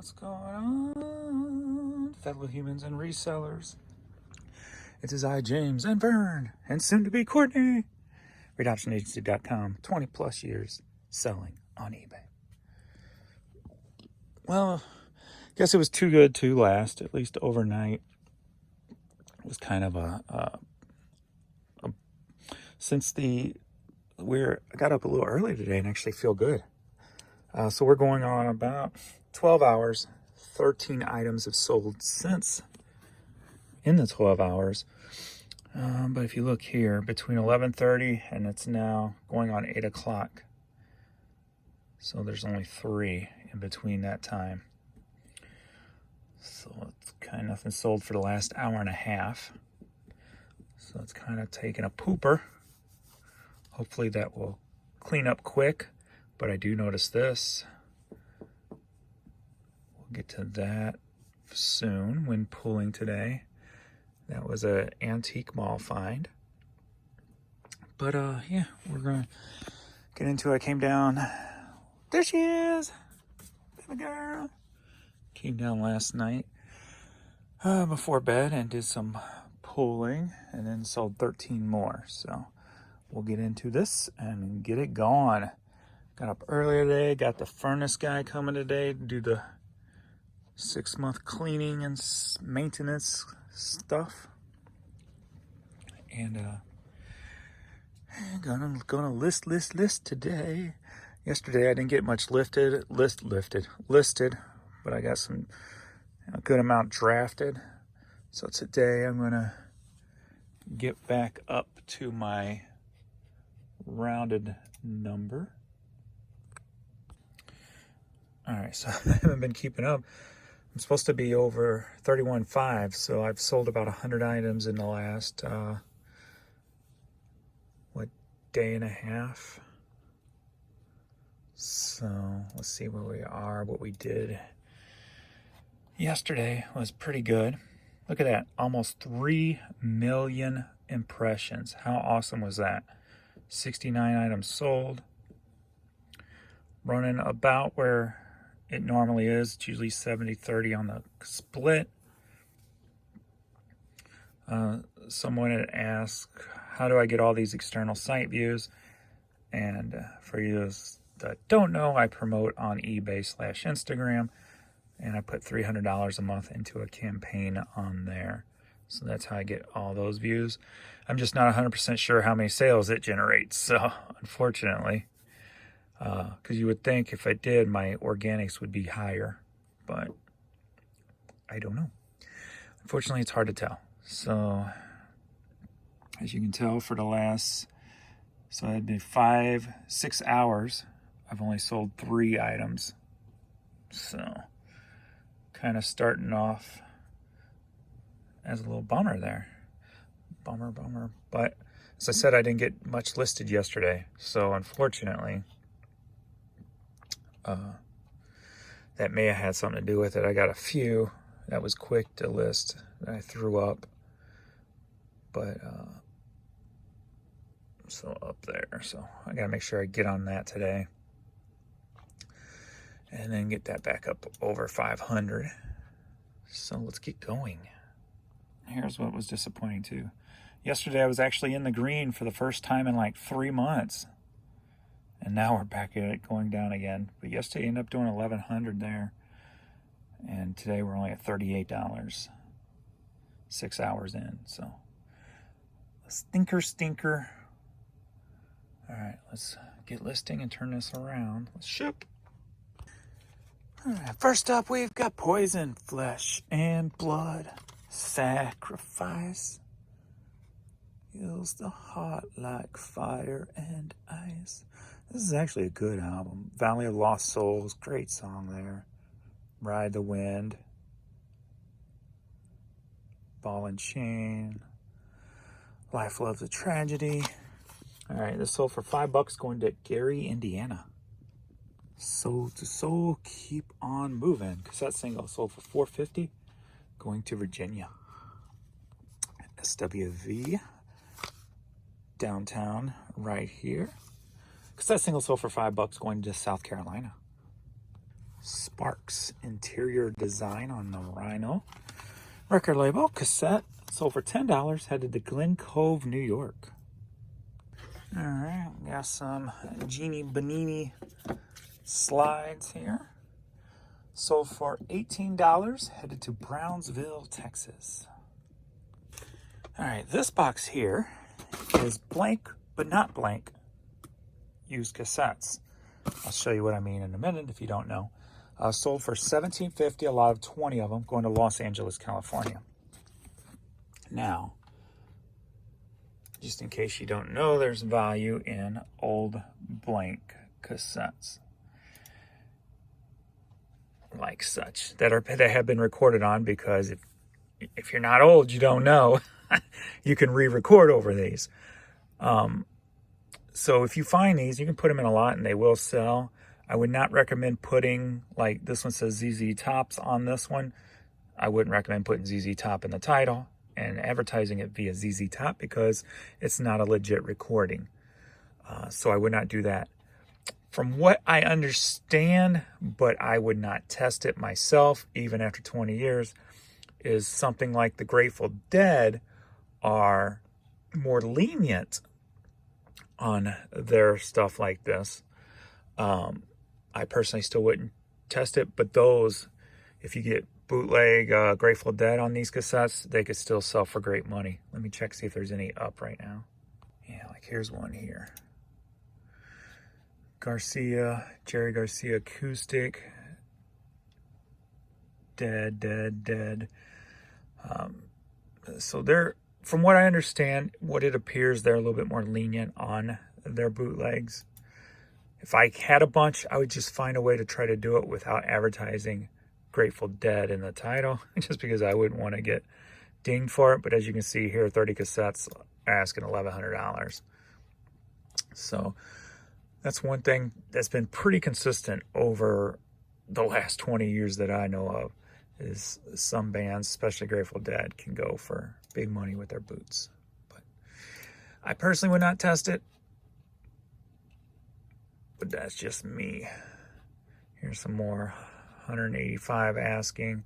What's going on, fellow humans and resellers? It is I, James, and Vern, and soon to be Courtney. ReadOptionAgency.com, 20 plus years selling on eBay. Well, I guess it was too good to last, at least overnight. It was kind of I got up a little early today and actually feel good. So we're going on about 12 hours. 13 items have sold since in the 12 hours. But if you look here, between 11:30 and it's now going on 8 o'clock. So there's only 3 in between that time. So it's kind of nothing sold for the last hour and a half. So it's kind of taking a pooper. Hopefully that will clean up quick. But I do notice this. We'll get to that soon when pulling today. That was an antique mall find. But yeah, we're gonna get into it. I came down. There she is, baby girl. Came down last night before bed and did some pulling, and then sold 13 more. So we'll get into this and get it going. Got up earlier today. Got the furnace guy coming today to do the 6-month cleaning and maintenance stuff. And gonna list today. Yesterday I didn't get much listed, but I got some good amount drafted. So today I'm gonna get back up to my rounded number. All right, so I haven't been keeping up. I'm supposed to be over 31.5, so I've sold about 100 items in the last, day and a half. So let's see where we are. What we did yesterday was pretty good. Look at that, almost 3 million impressions. How awesome was that? 69 items sold. Running about where it normally is. It's usually 70-30 on the split. Someone had asked, how do I get all these external site views? And for you that don't know, I promote on eBay/Instagram, and I put $300 a month into a campaign on there. So that's how I get all those views. I'm just not 100% sure how many sales it generates. So unfortunately, because you would think if I did, my organics would be higher, but I don't know. Unfortunately, it's hard to tell. So as you can tell, for the last, so it'd be 6 hours, I've only sold 3 items. So kind of starting off as a little bummer there. Bummer. But as I said, I didn't get much listed yesterday. So unfortunately, that may have had something to do with it. I got a few that was quick to list that I threw up. But so up there. So I gotta make sure I get on that today. And then get that back up over 500. So let's get going. Here's what was disappointing too. Yesterday I was actually in the green for the first time in like 3 months. And now we're back at it going down again. But yesterday I ended up doing 1,100 there. And today we're only at $38. 6 hours in. So a stinker. All right, let's get listing and turn this around. Let's ship. All right, first up, we've got poison, flesh, and blood. Sacrifice heals the heart like fire and ice. This is actually a good album. Valley of Lost Souls, great song there. Ride the Wind. Ball and Chain. Life Loves a Tragedy. All right, this sold for $5 going to Gary, Indiana. Soul to Soul, Keep on Moving. Cassette single sold for $4.50 going to Virginia. SWV, Downtown, right here. Cassette single sold for $5 going to South Carolina. Sparks interior design on the Rhino. Record label, cassette, sold for $10, headed to Glen Cove, New York. All right, got some Genie Bonini slides here. Sold for $18, headed to Brownsville, Texas. All right, this box here is blank, but not blank, used cassettes. I'll show you what I mean in a minute if you don't know. Sold for $17.50, a lot of 20 of them, going to Los Angeles, California. Now, just in case you don't know, there's value in old blank cassettes. Like such, that have been recorded on, because if you're not old, you don't know, you can re-record over these. So if you find these, you can put them in a lot and they will sell. I would not recommend putting, like this one says ZZ Tops on this one. I wouldn't recommend putting ZZ Top in the title and advertising it via ZZ Top, because it's not a legit recording. So I would not do that. From what I understand, but I would not test it myself, even after 20 years, is something like the Grateful Dead are more lenient on their stuff like this. I personally still wouldn't test it, but those, if you get bootleg Grateful Dead on these cassettes, they could still sell for great money. Let me check, see if there's any up right now. Yeah, like here's one here. Jerry Garcia acoustic. Dead. So they're, from what I understand, what it appears, they're a little bit more lenient on their bootlegs. If I had a bunch, I would just find a way to try to do it without advertising Grateful Dead in the title, just because I wouldn't want to get dinged for it. But as you can see here, 30 cassettes asking $1,100. So that's one thing that's been pretty consistent over the last 20 years that I know of, is some bands, especially Grateful Dead, can go for big money with their boots. But I personally would not test it, but that's just me. Here's some more. 185 asking.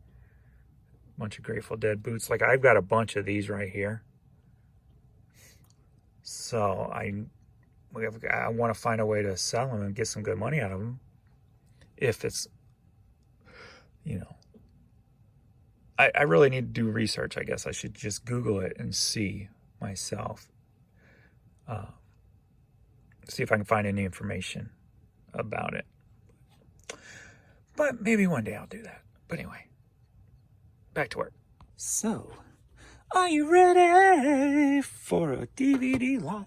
Bunch of Grateful Dead boots. Like, I've got a bunch of these right here. So I want to find a way to sell them and get some good money out of them. If it's, you know, I really need to do research. I guess I should just Google it and see myself. See if I can find any information about it. But maybe one day I'll do that. But anyway, back to work. So, are you ready for a DVD live?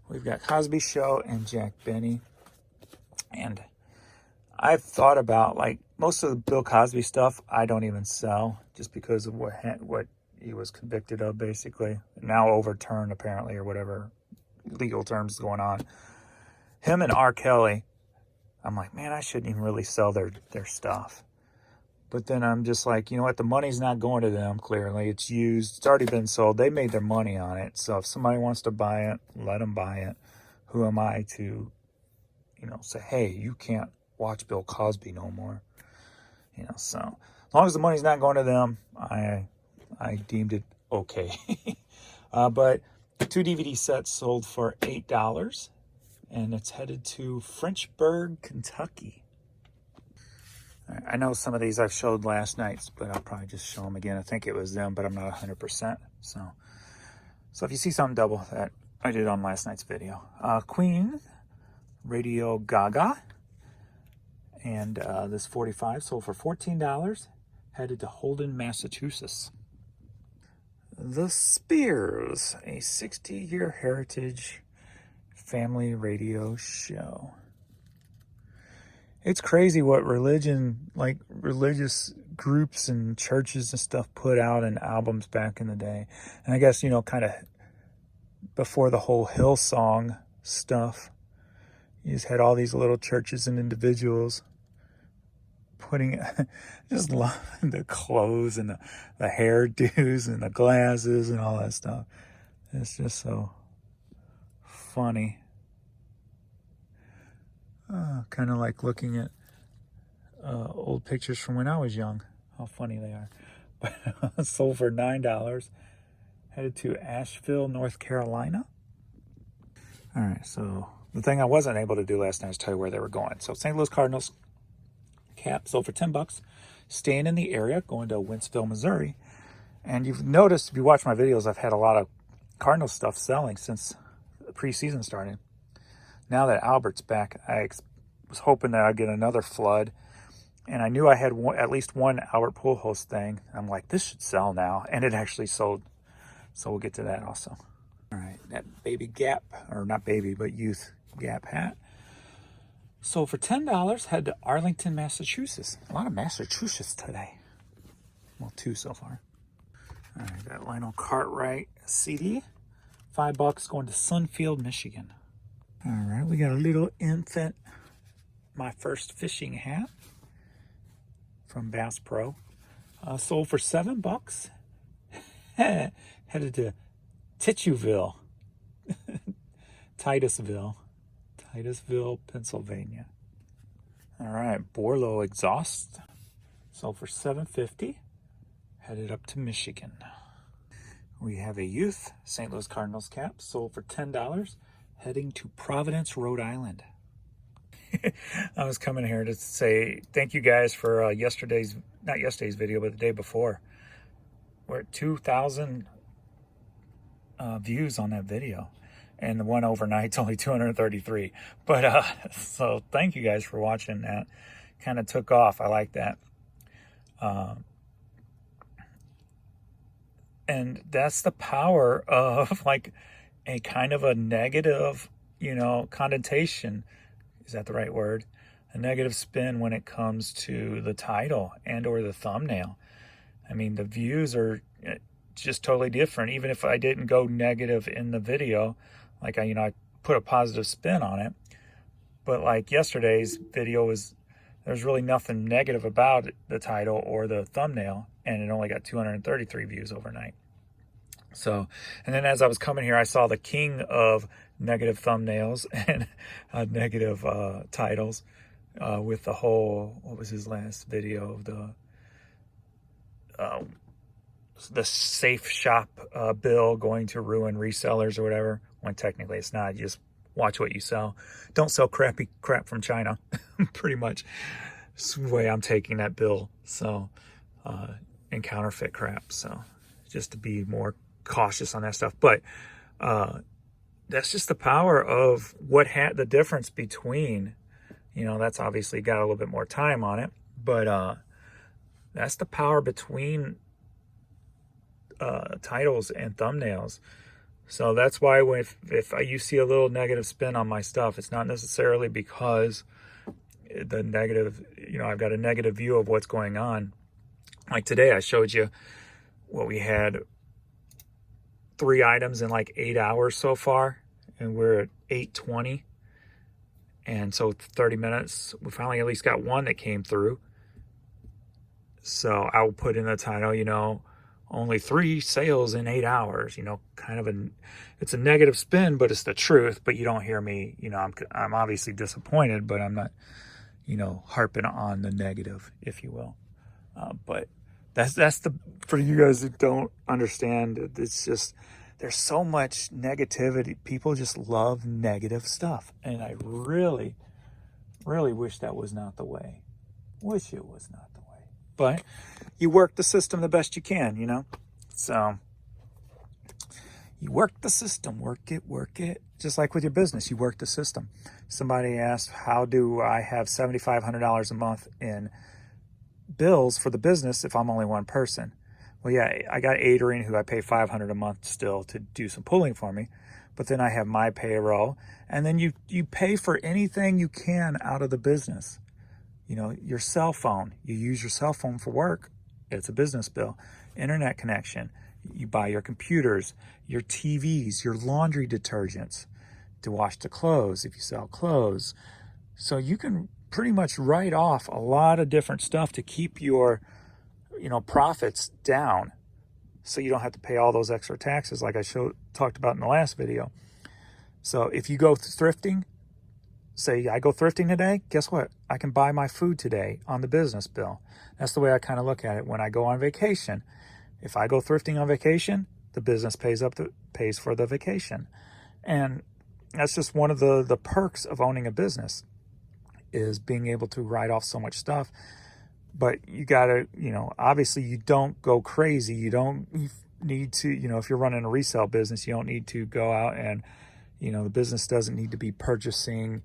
We've got Cosby Show and Jack Benny. And I've thought about, like, most of the Bill Cosby stuff I don't even sell, just because of what he was convicted of, basically. Now overturned, apparently, or whatever legal terms going on. Him and R. Kelly, I'm like, man, I shouldn't even really sell their stuff. But then I'm just like, you know what? The money's not going to them, clearly. It's used. It's already been sold. They made their money on it. So if somebody wants to buy it, let them buy it. Who am I to, you know, say, hey, you can't watch Bill Cosby no more? You know, so as long as the money's not going to them, I deemed it okay. But the 2 DVD sets sold for $8, and it's headed to Frenchburg, Kentucky. I know some of these I've showed last night, but I'll probably just show them again. I think it was them, but I'm not 100%. So if you see something double, that I did on last night's video. Queen, Radio Gaga, and this 45 sold for $14, headed to Holden, Massachusetts. The Spears, a 60-year heritage family radio show. It's crazy what religion, like religious groups and churches and stuff, put out in albums back in the day. And I guess, you know, kind of before the whole Hillsong stuff, you just had all these little churches and individuals putting, just loving the clothes and the hairdos and the glasses and all that stuff. It's just so funny. Kind of like looking at old pictures from when I was young. How funny they are. But sold for $9. Headed to Asheville, North Carolina. All right, so the thing I wasn't able to do last night is tell you where they were going. So St. Louis Cardinals cap sold for $10. Staying in the area, going to Wentzville, Missouri. And you've noticed, if you watch my videos, I've had a lot of Cardinals stuff selling since the preseason started. Now that Albert's back, I was hoping that I'd get another flood. And I knew I had at least one Albert Pujols thing. I'm like, this should sell now. And it actually sold. So we'll get to that also. All right, that baby Gap, or not baby, but youth Gap hat. Sold for $10, head to Arlington, Massachusetts. A lot of Massachusetts today. Well, 2 so far. All right, that Lionel Cartwright CD. $5 going to Sunfield, Michigan. All right, we got a little infant, my first fishing hat from Bass Pro. Sold for $7. Headed to Titusville, Titusville, Pennsylvania. All right, Borlo exhaust. Sold for $7.50. Headed up to Michigan. We have a youth St. Louis Cardinals cap. Sold for $10. Heading to Providence, Rhode Island. I was coming here to say thank you guys for not yesterday's video, but the day before. We're at 2,000 views on that video, and the one overnight's only 233. But so thank you guys for watching. That kind of took off. I like that. And that's the power of like a kind of a negative, connotation. Is that the right word? A negative spin when it comes to the title and or the thumbnail. I mean, the views are just totally different. Even if I didn't go negative in the video, like I put a positive spin on it. But like yesterday's video there's really nothing negative about the title or the thumbnail, and it only got 233 views overnight. So, and then as I was coming here, I saw the king of negative thumbnails and negative titles with the whole, what was his last video? The safe shop bill going to ruin resellers or whatever, when technically it's not. You just watch what you sell. Don't sell crappy crap from China, pretty much. It's the way I'm taking that bill. So, and counterfeit crap. So just to be more cautious on that stuff. But that's just the power of the difference between, that's obviously got a little bit more time on it, but that's the power between titles and thumbnails. So that's why if you see a little negative spin on my stuff, it's not necessarily because the negative, I've got a negative view of what's going on. Like today, I showed you what we had 3 items in like 8 hours so far, and we're at 8:20. And so 30 minutes, we finally at least got one that came through. So I will put in the title, only 3 sales in 8 hours, kind of it's a negative spin, but it's the truth. But you don't hear me, I'm obviously disappointed, but I'm not, harping on the negative, if you will. But that's for you guys who don't understand, it's just, there's so much negativity. People just love negative stuff. And I really, really wish that was not the way. Wish it was not the way. But you work the system the best you can, So you work the system, work it. Just like with your business, you work the system. Somebody asked, how do I have $7,500 a month in bills for the business if I'm only one person? Well, yeah, I got Adrian, who I pay $500 a month still to do some pulling for me, but then I have my payroll, and then you pay for anything you can out of the business. Your cell phone, you use your cell phone for work, it's a business bill. Internet connection, you buy your computers, your TVs, your laundry detergents to wash the clothes if you sell clothes. So you can pretty much write off a lot of different stuff to keep your profits down, so you don't have to pay all those extra taxes like I talked about in the last video. So if you go thrifting, say I go thrifting today, guess what? I can buy my food today on the business bill. That's the way I kind of look at it. When I go on vacation, if I go thrifting on vacation, the business pays for the vacation. And that's just one of the perks of owning a business, is being able to write off so much stuff. But you gotta, obviously you don't go crazy. You don't need to, if you're running a resale business, you don't need to go out and, the business doesn't need to be purchasing,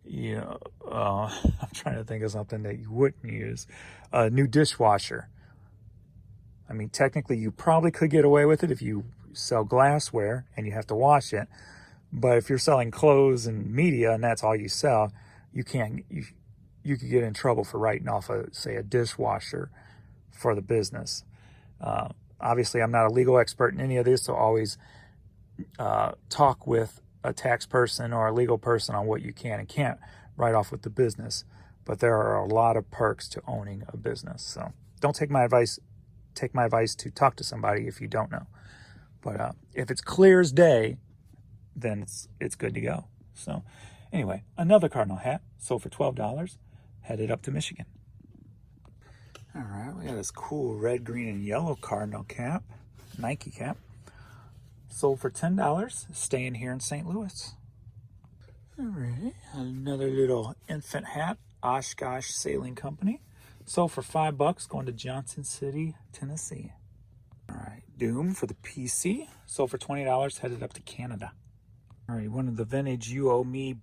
I'm trying to think of something that you wouldn't use. A new dishwasher. I mean, technically you probably could get away with it if you sell glassware and you have to wash it. But if you're selling clothes and media and that's all you sell, you can't, you could get in trouble for writing off say a dishwasher for the business. Obviously, I'm not a legal expert in any of this, so always talk with a tax person or a legal person on what you can and can't write off with the business. But there are a lot of perks to owning a business. So don't take my advice. Take my advice to talk to somebody if you don't know. But if it's clear as day, then it's good to go. So anyway, another Cardinal hat sold for $12, headed up to Michigan. All right, we got this cool red, green, and yellow Cardinal cap, Nike cap. Sold for $10, staying here in St. Louis. All right, another little infant hat, Oshkosh Sailing Company. Sold for $5, going to Johnson City, Tennessee. All right, Doom for the PC. Sold for $20, headed up to Canada. All right, one of the vintage You Owe Me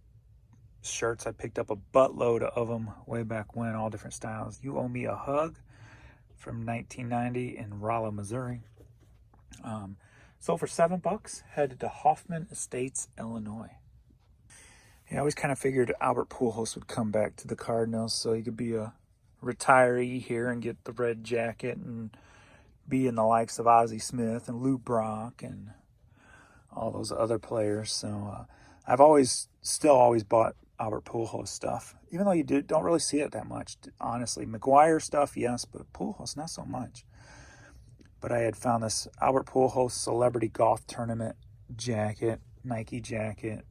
shirts. I picked up a buttload of them way back when, all different styles. You Owe Me a Hug from 1990 in Rolla, Missouri. Sold for $7, headed to Hoffman Estates, Illinois. Yeah, I always kind of figured Albert Pujols would come back to the Cardinals so he could be a retiree here and get the red jacket and be in the likes of Ozzie Smith and Lou Brock and all those other players. So I've still always bought Albert Pujols stuff, even though you don't really see it that much, honestly. McGuire stuff, yes, but Pujols, not so much. But I had found this Albert Pujols Celebrity Golf Tournament jacket, Nike jacket,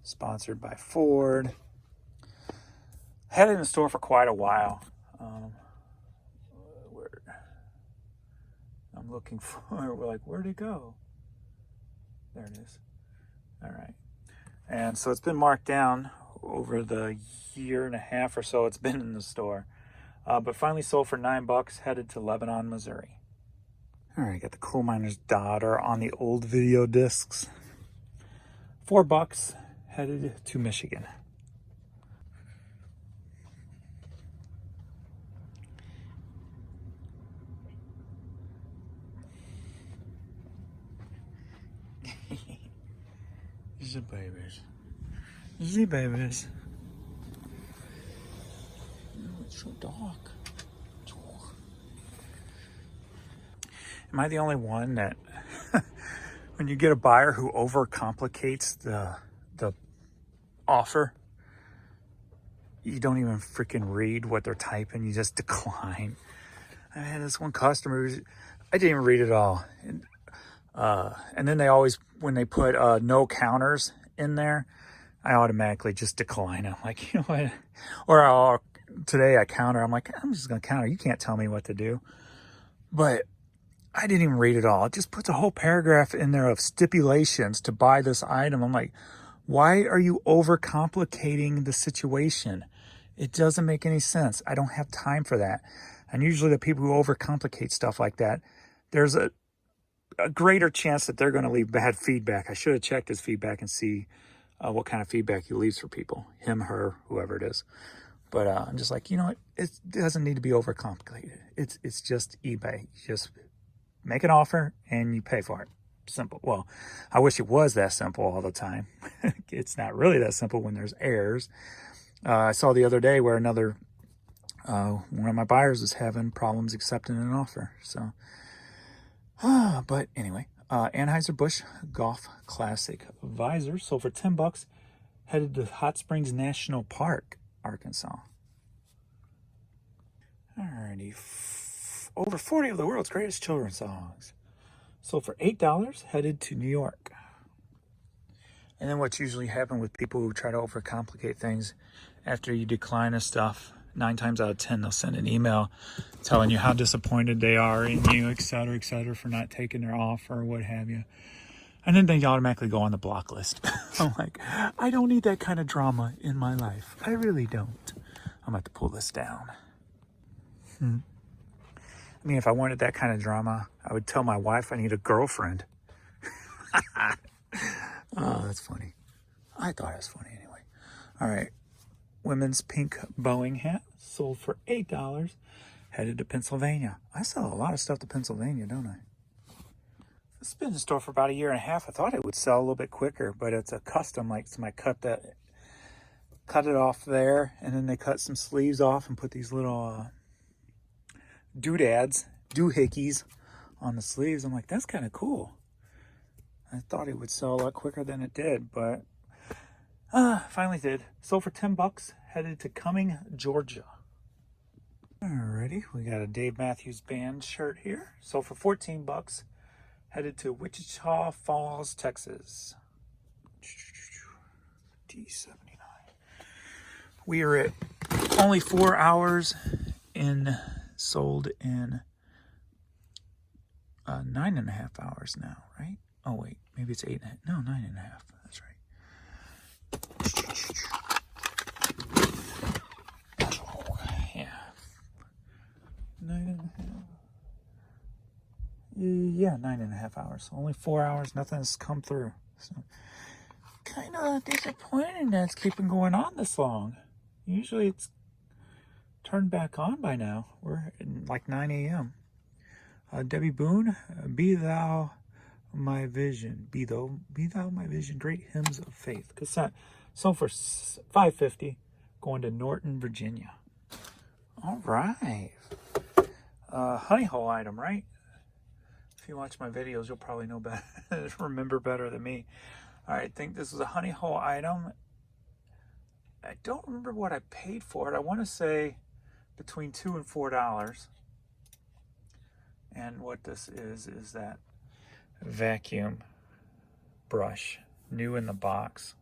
sponsored by Ford. Had it in the store for quite a while. I'm looking for, we're like, where'd it go? There it is. All right. And so it's been marked down over the year and a half or so it's been in the store. But finally sold for $9, headed to Lebanon, Missouri. All right, got the Coal Miner's Daughter on the old video discs. $4, headed to Michigan. The babies. The babies. Oh, it's so dark. Am I the only one that when you get a buyer who overcomplicates the offer, you don't even freaking read what they're typing, you just decline? I had this one customer, I didn't even read it all. And then they always, when they put no counters in there, I automatically just decline. I'm like, you know what? Or today I counter. I'm like, I'm just going to counter. You can't tell me what to do. But I didn't even read it all. It just puts a whole paragraph in there of stipulations to buy this item. I'm like, why are you overcomplicating the situation? It doesn't make any sense. I don't have time for that. And usually the people who overcomplicate stuff like that, there's a greater chance that they're going to leave bad feedback. I should have checked his feedback and see what kind of feedback he leaves for people, him, her, whoever it is. But I'm just like, you know what? It doesn't need to be overcomplicated. It's just eBay. You just make an offer and you pay for it. Simple. Well, I wish it was that simple all the time. It's not really that simple when there's errors. I saw the other day where one of my buyers was having problems accepting an offer. So, but anyway, Anheuser-Busch Golf Classic visor sold for $10, headed to Hot Springs National Park, Arkansas. Alrighty, over 40 of the world's greatest children's songs. Sold for $8, headed to New York. And then what's usually happened with people who try to overcomplicate things, after you decline a stuff, 9 times out of 10, they'll send an email telling you how disappointed they are in you, et cetera, for not taking their offer or what have you. And then they automatically go on the block list. I'm like, I don't need that kind of drama in my life. I really don't. I'm about to pull this down. I mean, if I wanted that kind of drama, I would tell my wife I need a girlfriend. Oh, that's funny. I thought it was funny anyway. All right. Women's pink Boing hat sold for $8. Headed to Pennsylvania. I sell a lot of stuff to Pennsylvania, don't I? It's been in the store for about 1.5 years. I thought it would sell a little bit quicker, but it's a custom. Like somebody cut it off there, and then they cut some sleeves off and put these little doohickeys on the sleeves. I'm like, that's kind of cool. I thought it would sell a lot quicker than it did, but finally did. Sold for $10. Headed to Cumming, Georgia. Alrighty, we got a Dave Matthews Band shirt here. Sold for $14. Headed to Wichita Falls, Texas. D79. We are at only 4 hours sold in 9.5 hours now, right? Oh wait, maybe it's 8.5. No, 9.5. That's right. Yeah. 9.5. Yeah, 9.5 hours. Only 4 hours. Nothing's come through. So, kind of disappointing that it's keeping going on this long. Usually it's turned back on by now. We're at like 9 a.m. Debbie Boone, be thou my vision. Be thou my vision. Great hymns of faith. Cassette. Sold for $5.50. Going to Norton, Virginia. All right. Honey hole item, right? If you watch my videos, you'll probably know better, remember better than me. All right, I think this is a honey hole item. I don't remember what I paid for it. I want to say between $2 and $4. And what this is that vacuum brush, new in the box.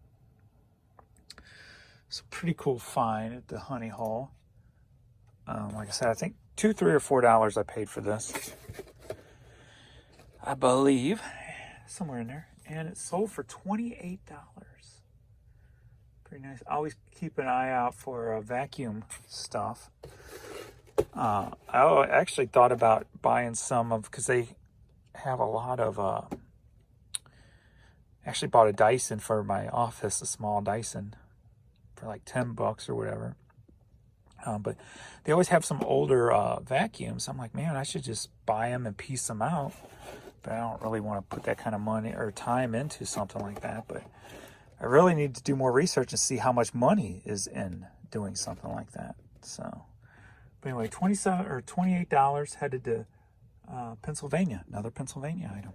It's a pretty cool find at the honey hole. Like I said, I think $2, $3, or $4 I paid for this. I believe, somewhere in there. And it sold for $28. Pretty nice. I always keep an eye out for vacuum stuff. I actually thought about buying some of, because they have a lot of, actually bought a Dyson for my office, a small Dyson, for like $10 or whatever. But they always have some older vacuums. I'm like, man, I should just buy them and piece them out. But I don't really want to put that kind of money or time into something like that. But I really need to do more research and see how much money is in doing something like that. So, but anyway, $28 headed to Pennsylvania. Another Pennsylvania item.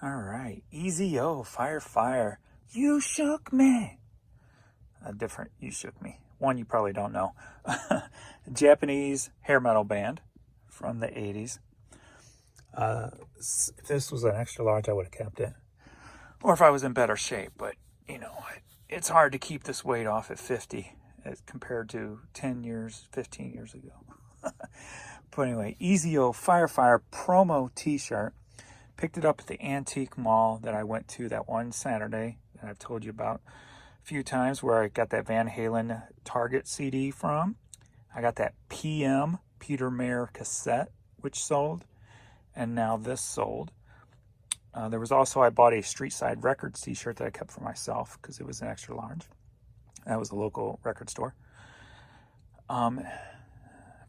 All right, Easy-O, Fire. You shook me. A different You Shook Me. One you probably don't know. Japanese hair metal band from the 80s. If this was an extra large, I would have kept it. Or if I was in better shape. But, you know, it's hard to keep this weight off at 50 as compared to 10 years, 15 years ago. But anyway, Easy-O Fire promo t-shirt. Picked it up at the antique mall that I went to that one Saturday that I've told you about a few times, where I got that Van Halen Target CD from. I got that PM Peter Mayer cassette, which sold. And now this sold. There was also, I bought a Street Side Records t-shirt that I kept for myself because it was an extra large. That was a local record store. I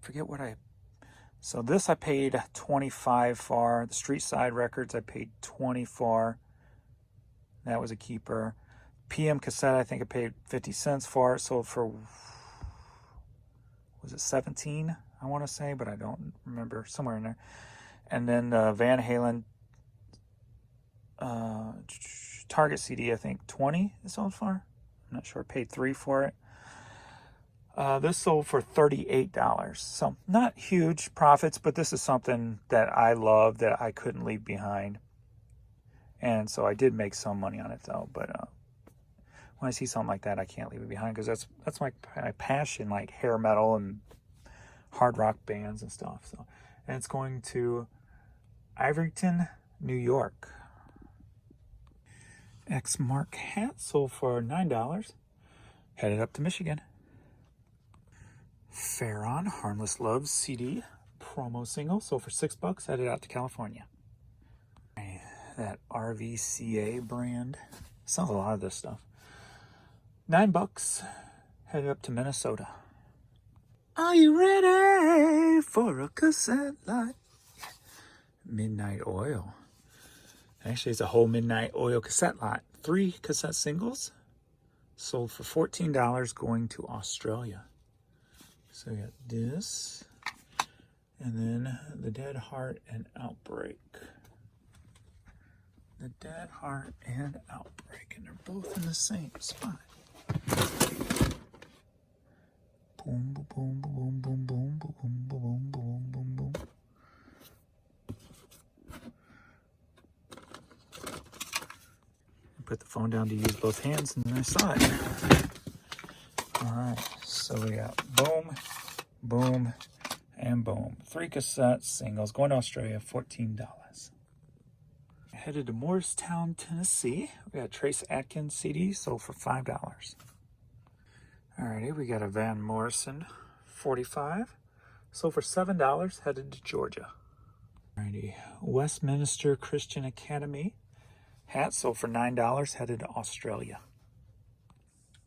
forget what so this I paid $25 for. The Street Side Records I paid $20 for. That was a keeper. PM cassette I think I paid 50 cents for. It sold for, was it 17? I want to say, but I don't remember. Somewhere in there. And then the Van Halen Target CD, I think 20 it sold for. I'm not sure. I paid $3 for it. This sold for $38. So not huge profits, but this is something that I love that I couldn't leave behind. And so I did make some money on it though. But when I see something like that, I can't leave it behind, because that's my passion, like hair metal and hard rock bands and stuff. So, and it's going to Iveryton, New York. X Mark hat sold for $9. Headed up to Michigan. Farron Harmless Love CD promo single sold for $6. Headed out to California. That RVCA brand sells a lot of this stuff. $9. Headed up to Minnesota. Are you ready for a cassette light? Midnight Oil. Actually, it's a whole Midnight Oil cassette lot. 3 cassette singles sold for $14, going to Australia. So we got this, and then The Dead Heart and Outbreak. The Dead Heart and Outbreak, and they're both in the same spot. Boom, boom, boom, boom, boom, boom, boom, boom, boom, boom, boom, boom. Put the phone down to use both hands, and then I saw it. Alright, so we got Boom, Boom, and Boom. 3 cassette singles going to Australia, $14. Headed to Morristown, Tennessee. We got Trace Atkins CD, sold for $5. Alrighty, we got a Van Morrison 45, sold for $7, headed to Georgia. Alrighty, Westminster Christian Academy hat sold for $9, headed to Australia.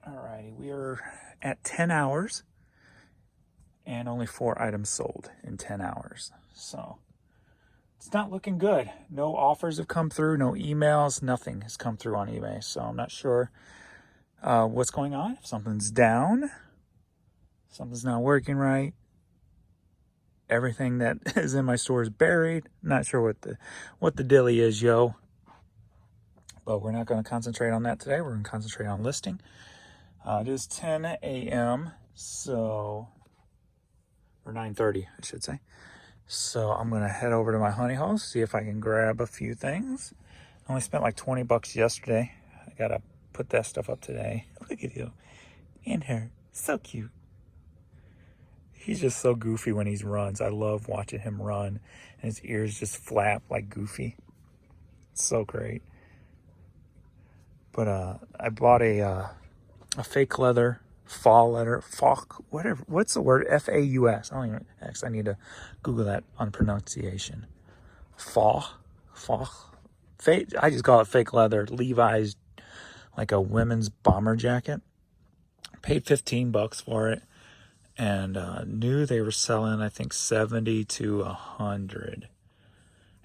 Alrighty, we are at 10 hours and only 4 items sold in 10 hours. So it's not looking good. No offers have come through, no emails, nothing has come through on eBay. So I'm not sure what's going on. If something's down, something's not working right. Everything that is in my store is buried. Not sure what the dilly is, yo. But we're not going to concentrate on that today. We're going to concentrate on listing. It is 10 a.m. So, or 9:30, I should say. So I'm going to head over to my honey hole, see if I can grab a few things. I only spent like $20 yesterday. I got to put that stuff up today. Look at you and her. So cute. He's just so goofy when he runs. I love watching him run. And his ears just flap like Goofy. It's so great. But I bought a fake leather, whatever. What's the word? F-A-U-S. I don't even, actually, I need to Google that on pronunciation. Fake. I just call it fake leather. Levi's, like a women's bomber jacket. Paid $15 for it, and knew they were selling, I think, $70 to $100.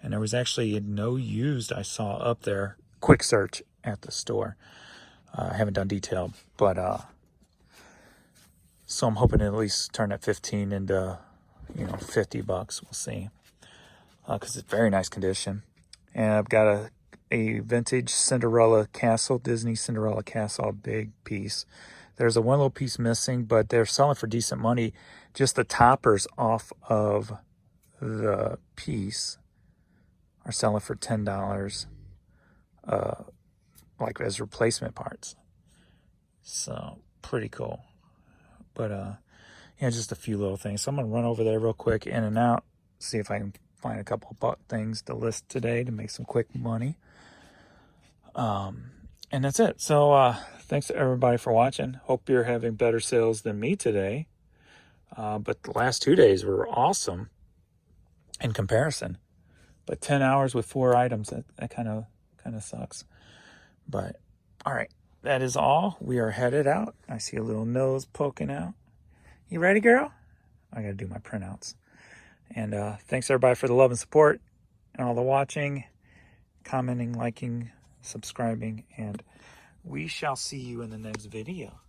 And there was actually no used I saw up there. Quick search at the store. I haven't done detail, but so I'm hoping to at least turn that 15 into, $50. We'll see, because it's very nice condition. And I've got a vintage Cinderella castle, Disney Cinderella castle, a big piece. There's one little piece missing, but they're selling for decent money. Just the toppers off of the piece are selling for $10. Like as replacement parts. So pretty cool. But just a few little things. So I'm gonna run over there real quick, in and out, see if I can find a couple of things to list today to make some quick money. And that's it. So thanks to everybody for watching. Hope you're having better sales than me today. But the last 2 days were awesome in comparison. But 10 hours with 4 items, that kind of sucks. But, all right, that is all. We are headed out. I see a little nose poking out. You ready, girl? I got to do my printouts. And thanks, everybody, for the love and support and all the watching, commenting, liking, subscribing. And we shall see you in the next video.